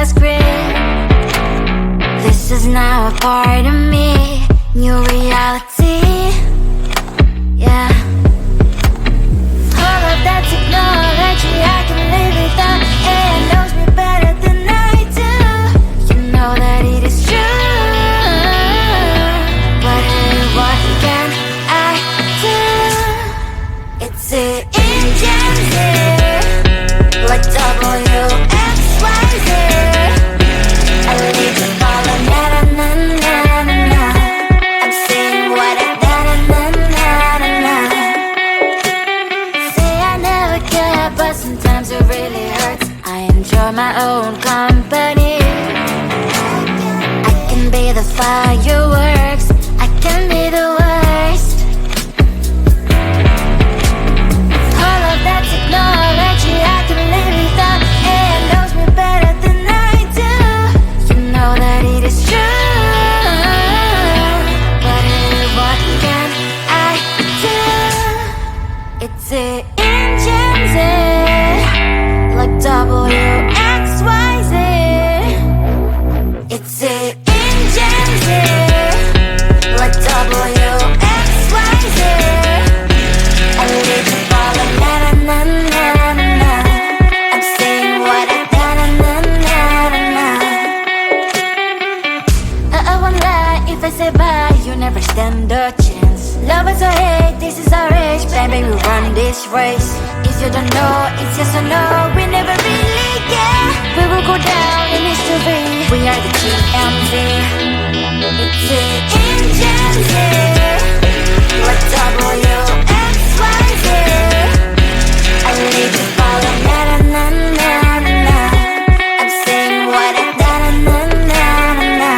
the script. This is now a part of me, new reality. Yeah. All of that technology I can live without. AI knows me better than I do. You know that it is true. But hey, what can I do? It's the engines here, like WXYZ. I need to follow na na na na na na. I'm saying what I na na na na na na. Say I never care, but sometimes it really hurts. I enjoy my own company. I can be the fireworks, I can be the worst. All of that technology I can live without. AI knows me better than I do. You know that it is true. But hey, what can I do? It's the engines, like WXYZ. It's the engines, like WXYZ. I need to follow na na na na na na. I'm saying what I na na na na na na. I won't lie if I say bye, you never stand a chance. Love is or hate, this is our age, baby, we run this race. If you don't know, it's yes or no, we never really care. We will go down in history, we are the TMZ. It's the engines, like WXYZ. I need to follow na na na na na na. I'm saying what I na na na na na.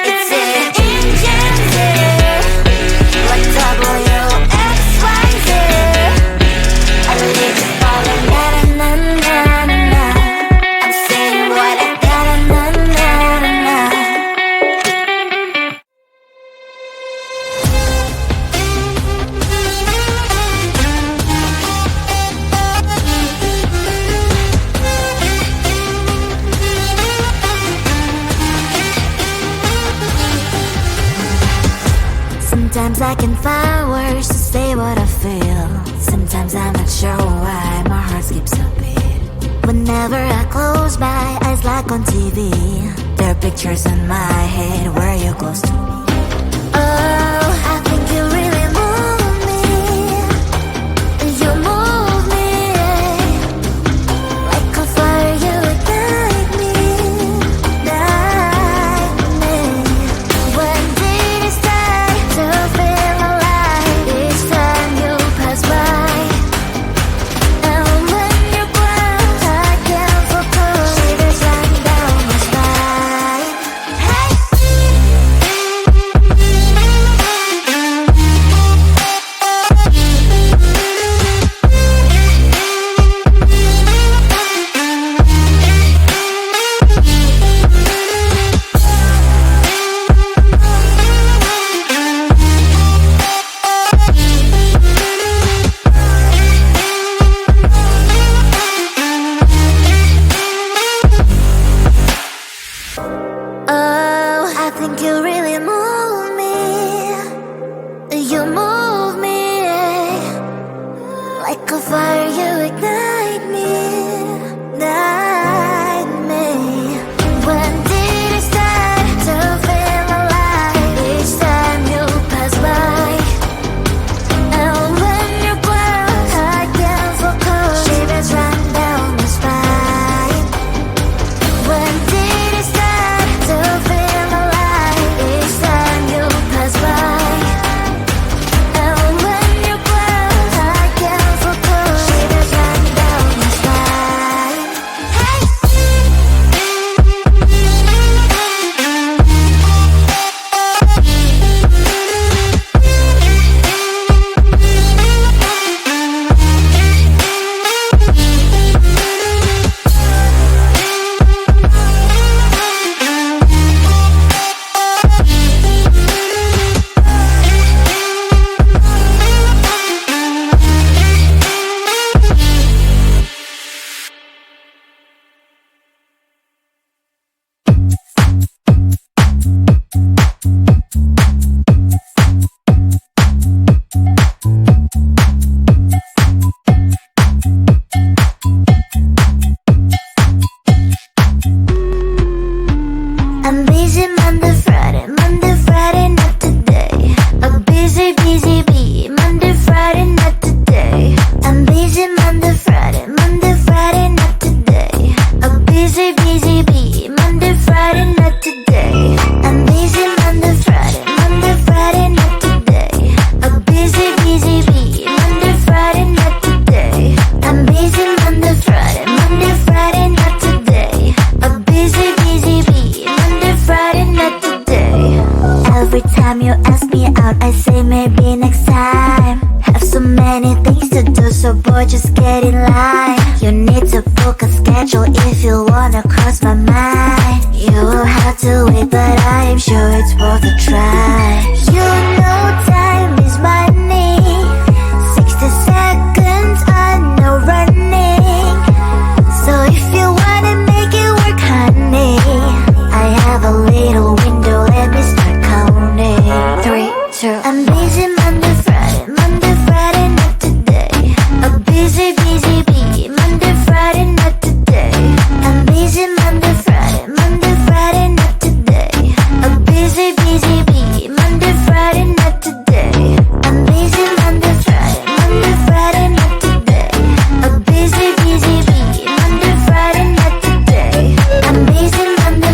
It's the engines, like WXYZ. I need to follow na na na na na. I'm saying what I na na na na na. Sometimes I can find words to say what I feel. Sometimes I'm not sure why my heart skips a beat. Whenever I close my eyes like on TV, there are pictures in my head where you're close to me. Oh, I think you really move me. You move me like a fire, you ignite me, ignite me. When did it start to feel alive? Each time you pass by, and when you glance, I can't focus. Shivers run down my spine. Hey. Oh, I think you really move me. You move me like a fire, you ignite me, ignite me. When did it start to feel alive? Each time you pass by, and when you glance, I can't focus. Shivers run down my spine. When did it start to feel alive? Each time you pass by, and when you glance, I can't focus. Shivers run down have to wait, but I'm sure it's worth a try. You know time is money. 60 seconds on no running. So if you wanna make it work, honey, I have a little window, let me start counting. 3, 2, I'm busy Monday, Friday, not today. A busy bee, Monday, Friday, not today. I'm busy Monday, Friday, not today. A busy bee, Monday, Friday, not today. I'm busy Monday, Friday, not today. A busy bee, Monday, Friday, not today. I'm busy Monday,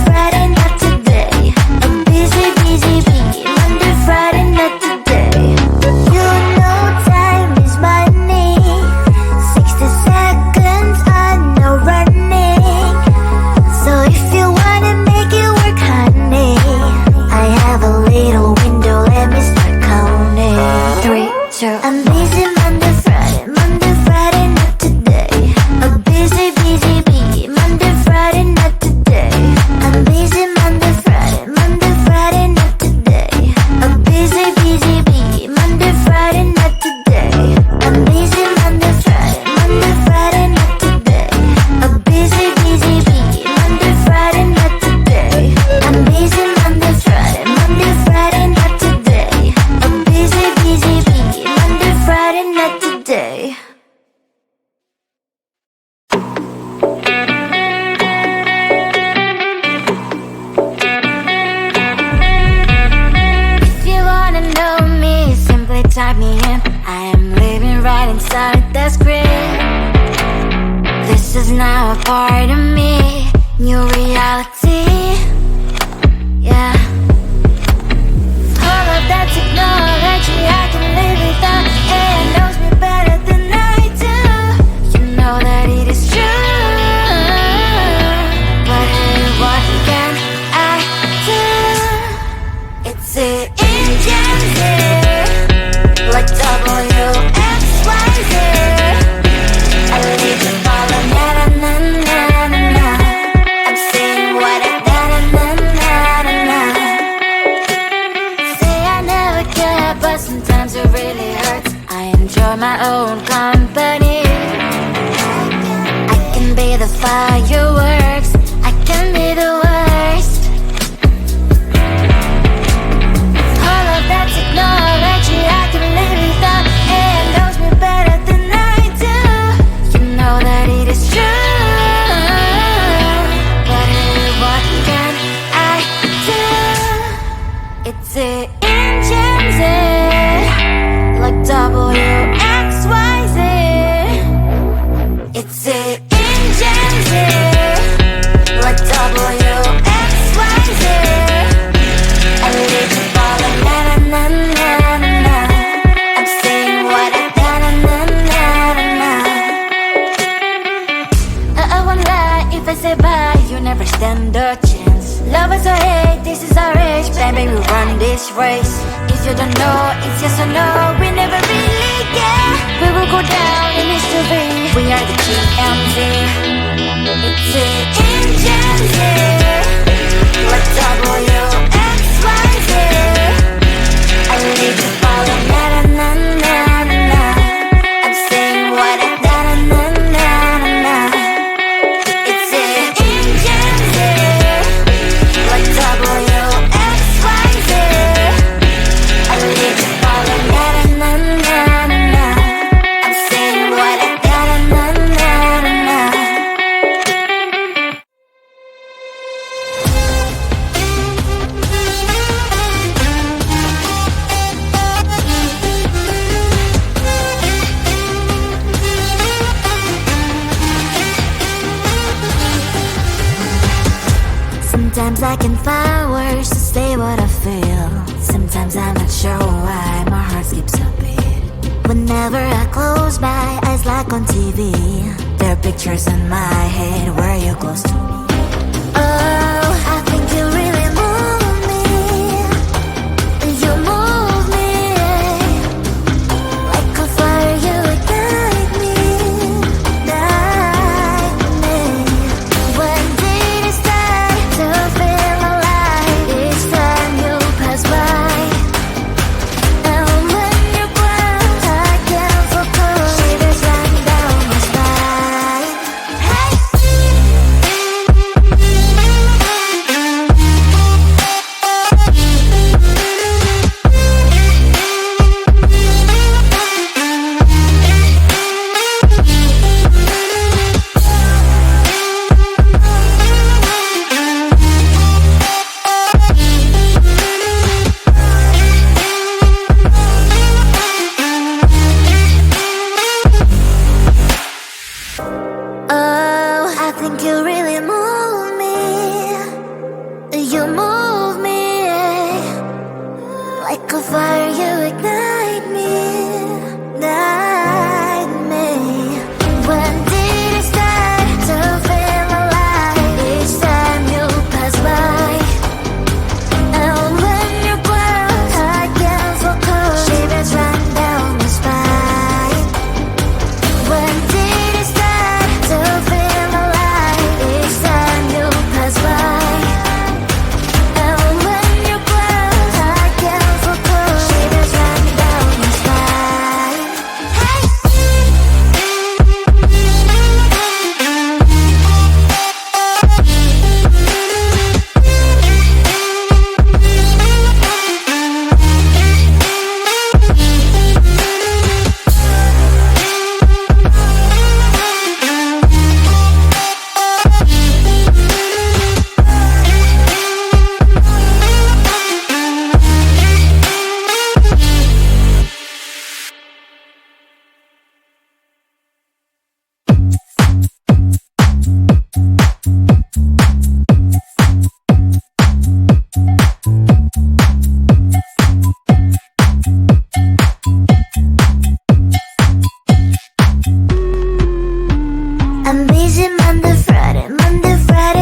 Friday, not today. A busy bee, Monday, Friday, not today. You know time is money. 60 seconds on no running. So if you wanna make it work, honey, I have a little window, let me start counting. 3, 2, I'm busy Monday, Friday, not today. A busy bee, Monday, Friday, not today. I'm busy Monday, Friday, not today. A busy bee, Monday, Friday, not today. I'm busy Monday, Friday, not today. A busy bee, Monday, Friday, not today. I'm busy Monday, Friday, not today. A busy bee, Monday, Friday, not today. If you wanna know me, simply type me in. I am living right inside the screen. This is now a part of me, new reality. Yeah. All of that technology I can live without. AI knows me better than I do. You know that it is true. But hey, what can I do? It's the engines here, like WXYZ. I live to follow, na na na na na na. I'm saying what I na na na na na. Say I never care, but sometimes it really hurts. I enjoy my own company. I can be the fireworks, I can be the worst. All of that technology I can live without. AI knows me better than I do. You know that it is true. But hey, what can I do? It's the engines, like WXYZ. It's the engines, like WXYZ. I live to follow, na na na na na na. I'm saying what I na na na na na na. I won't lie if I say bye, you never stand a chance. Love us or hate, this is our age, baby, we run this race. If you don't know, it's yes or no, we never really get. We will go down in history, we are the GMZ. It's the engines here, like WXYZ. I live to follow, na na na na na. I'm saying what I na na na na na. It's the engines here, like WXYZ. I live to follow, na na na na na. I'm saying what I na na na na na. Sometimes I can find words to say what I feel. Sometimes I'm not sure why my heart skips a beat. Whenever I close my eyes like on TV, there are pictures in my head where you're close to me. Oh, I think you really move me. You move me like a fire, you ignite me. When did it start to you move me like a fire, you ignite me, ignite me. When did it start to feel alive? Each time you pass by, and when you're close, I can feel cold. Shivers run down my spine. When did it start to feel alive? Each time you pass by, and when you're close, I can feel cold. Shivers run down my spine. Hey. I'm busy Monday, Friday,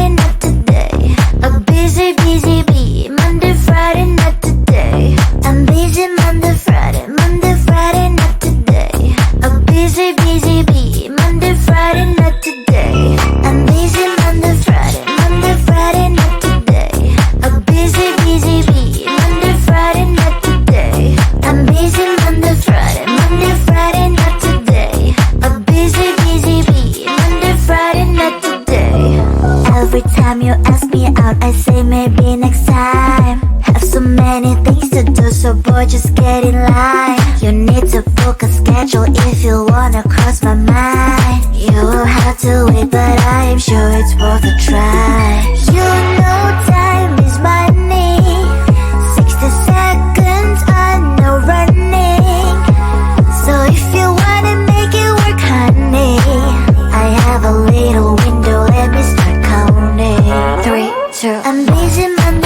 not today. A busy, busy bee, Monday, Friday, not today. I'm busy Monday, Friday, not today. A busy, busy bee, Monday, Friday, not today. I'm busy Monday, Friday, not today. A busy, busy bee, Monday, Friday, not today. I'm busy Monday, Friday, not today. A busy, busy bee, Friday, not today. Every time you ask me out, I say maybe next time. Have so many things to do, so boy, just get in line. You need to book a schedule if you wanna cross my mind. You will have to wait, but I am sure it's worth a try. You know time is money. 60 seconds on no running. So if you wanna make it work, honey, I have a little window, let me start counting. 3, 2, I'm busy Monday.